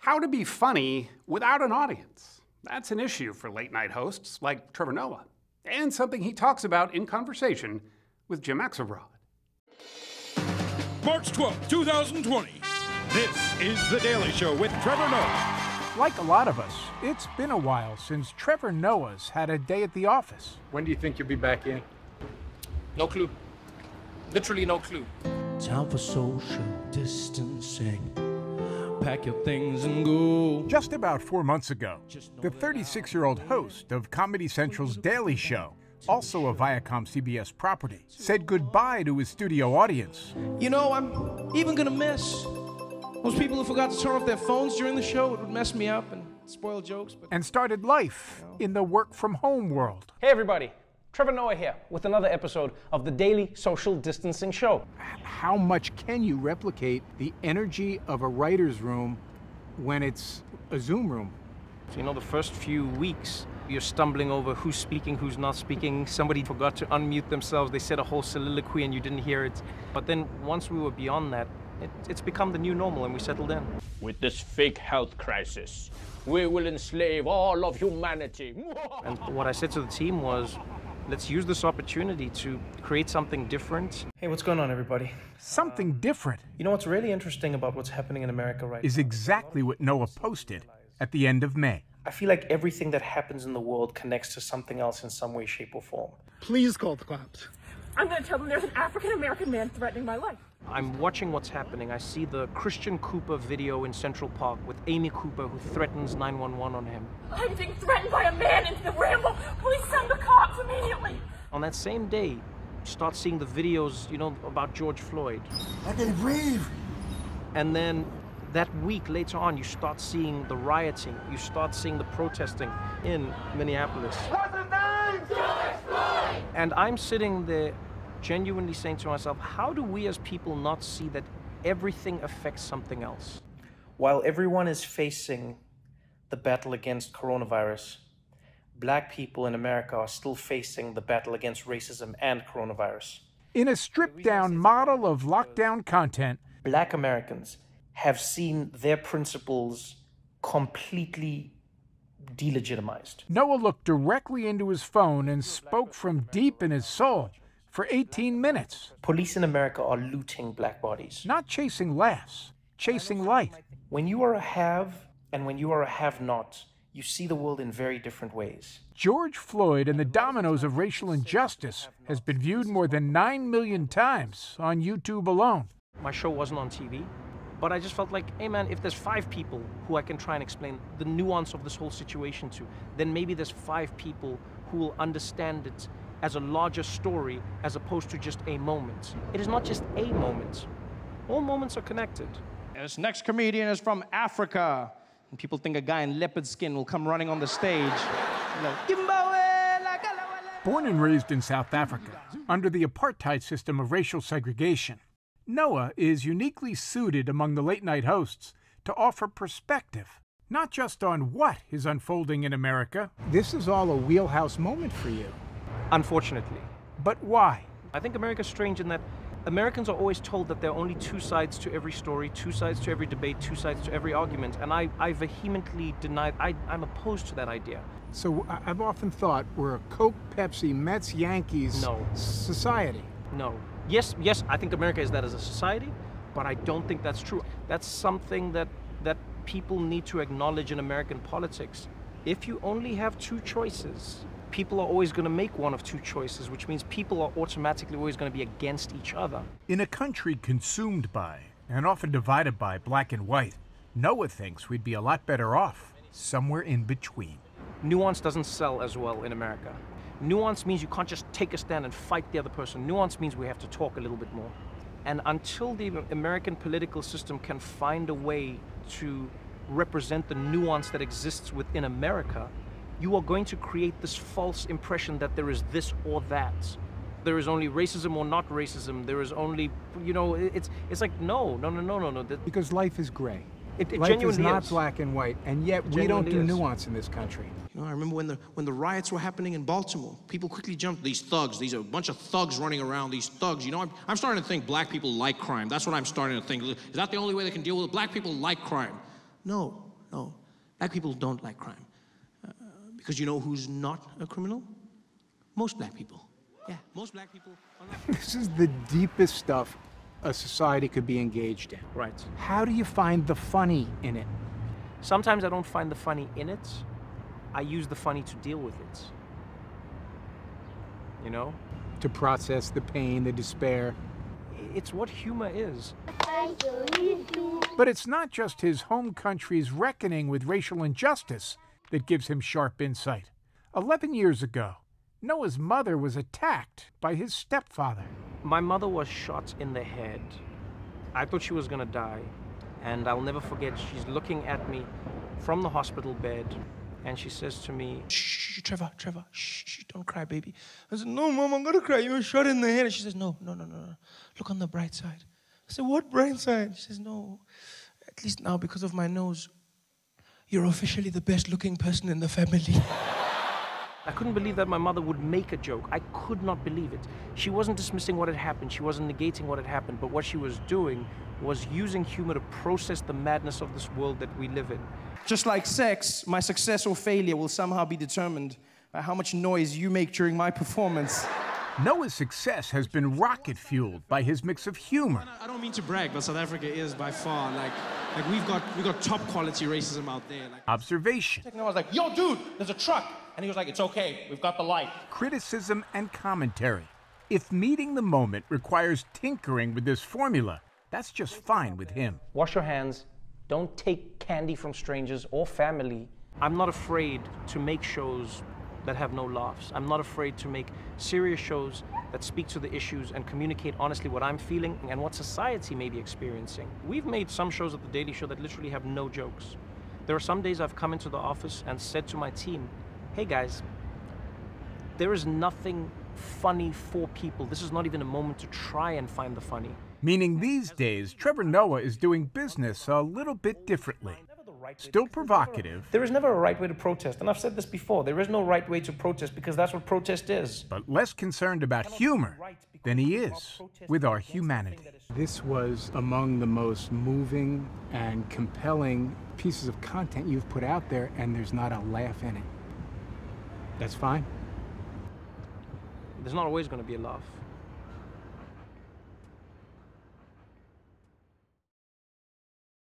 How to be funny without an audience. That's an issue for late-night hosts like Trevor Noah, and something he talks about in conversation with Jim Axelrod. March 12, 2020. This is The Daily Show with Trevor Noah. Like a lot of us, it's been a while since Trevor Noah's had a day at the office. When do you think you'll be back in? No clue. Literally no clue. Time for social distancing. Pack your things and go. Just about 4 months ago, the 36-year-old host of Comedy Central's Daily Show, also a Viacom CBS property, said goodbye to his studio audience. You know, I'm even gonna miss those people who forgot to turn off their phones during the show. It would mess me up and spoil jokes. And started life in the work-from-home world. Hey everybody, Trevor Noah here with another episode of the Daily Social Distancing Show. How much can you replicate the energy of a writer's room when it's a Zoom room? So, you know, the first few weeks, you're stumbling over who's speaking, who's not speaking. Somebody forgot to unmute themselves. They said a whole soliloquy and you didn't hear it. But then once we were beyond that, it's become the new normal and we settled in. With this fake health crisis, we will enslave all of humanity. And what I said to the team was, let's use this opportunity to create something different. Hey, what's going on, everybody? Something different. You know what's really interesting about what's happening in America right now? Is exactly what Noah posted at the end of May. I feel like everything that happens in the world connects to something else in some way, shape, or form. Please call the cops. I'm going to tell them there's an African-American man threatening my life. I'm watching what's happening. I see the Christian Cooper video in Central Park with Amy Cooper who threatens 911 on him. I'm being threatened by a man in the Ramble. Please send the cops immediately. On that same day, you start seeing the videos, you know, about George Floyd. I can breathe. And then that week later on, you start seeing the rioting. You start seeing the protesting in Minneapolis. What's his name? George Floyd! And I'm sitting there genuinely saying to myself, how do we as people not see that everything affects something else? While everyone is facing the battle against coronavirus, Black people in America are still facing the battle against racism and coronavirus. In a stripped-down model of lockdown content, Black Americans have seen their principles completely delegitimized. Noah looked directly into his phone and spoke from deep in his soul for 18 minutes. Police in America are looting Black bodies. Not chasing laughs, chasing light. When you are a have and when you are a have-not, you see the world in very different ways. George Floyd and the dominoes of racial injustice has been viewed more than 9 million times on YouTube alone. My show wasn't on TV, but I just felt like, hey man, if there's 5 people who I can try and explain the nuance of this whole situation to, then maybe there's 5 people who will understand it as a larger story as opposed to just a moment. It is not just a moment. All moments are connected. This next comedian is from Africa. And people think a guy in leopard skin will come running on the stage. Born and raised in South Africa, under the apartheid system of racial segregation, Noah is uniquely suited among the late-night hosts to offer perspective, not just on what is unfolding in America. This is all a wheelhouse moment for you. Unfortunately. But why? I think America's strange in that Americans are always told that there are only 2 sides to every story, 2 sides to every debate, 2 sides to every argument, and I vehemently deny, I'm opposed to that idea. So I've often thought we're a Coke, Pepsi, Mets, Yankees society. No. Yes, I think America is that as a society, but I don't think that's true. That's something that people need to acknowledge in American politics. If you only have 2 choices, people are always going to make one of 2 choices, which means people are automatically always going to be against each other. In a country consumed by, and often divided by, black and white, Noah thinks we'd be a lot better off somewhere in between. Nuance doesn't sell as well in America. Nuance means you can't just take a stand and fight the other person. Nuance means we have to talk a little bit more. And until the American political system can find a way to represent the nuance that exists within America, you are going to create this false impression that there is this or that. There is only racism or not racism. There is only, you know, it's like, no. Because life is gray. It life genuinely is not black and white, and yet we don't do nuance in this country. You know, I remember when the riots were happening in Baltimore, people quickly jumped, these thugs, these are a bunch of thugs running around, these thugs. You know, I'm starting to think black people like crime. That's what I'm starting to think. Is that the only way they can deal with it? Black people like crime. No, No, black people don't like crime. Because you know who's not a criminal? Most black people. Yeah, most black people are not. This is the deepest stuff a society could be engaged in. Right. How do you find the funny in it? Sometimes I don't find the funny in it. I use the funny to deal with it. You know? To process the pain, the despair. It's what humor is. But it's not just his home country's reckoning with racial injustice that gives him sharp insight. 11 years ago, Noah's mother was attacked by his stepfather. My mother was shot in the head. I thought she was gonna die. And I'll never forget, she's looking at me from the hospital bed, and she says to me, Shh, Trevor, shh, don't cry, baby. I said, no, Mom, I'm gonna cry. You were shot in the head. And she says, no. Look on the bright side. I said, what bright side? She says, no, at least now because of my nose, you're officially the best looking person in the family. I couldn't believe that my mother would make a joke. I could not believe it. She wasn't dismissing what had happened. She wasn't negating what had happened. But what she was doing was using humor to process the madness of this world that we live in. Just like sex, my success or failure will somehow be determined by how much noise you make during my performance. Noah's success has been rocket-fueled by his mix of humor. I don't mean to brag, but South Africa is by far, like we've got top quality racism out there. Observation. I was like, yo, dude, there's a truck. And he was like, it's okay, we've got the light. Criticism and commentary. If meeting the moment requires tinkering with this formula, that's just fine with him. Wash your hands. Don't take candy from strangers or family. I'm not afraid to make shows that have no laughs. I'm not afraid to make serious shows that speak to the issues and communicate honestly what I'm feeling and what society may be experiencing. We've made some shows at The Daily Show that literally have no jokes. There are some days I've come into the office and said to my team, hey guys, there is nothing funny for people. This is not even a moment to try and find the funny. Meaning these days, Trevor Noah is doing business a little bit differently. Still provocative. There is never a right way to protest, and I've said this before. There is no right way to protest because that's what protest is. But less concerned about humor than he is with our humanity. This was among the most moving and compelling pieces of content you've put out there, and there's not a laugh in it. That's fine. There's not always going to be a laugh.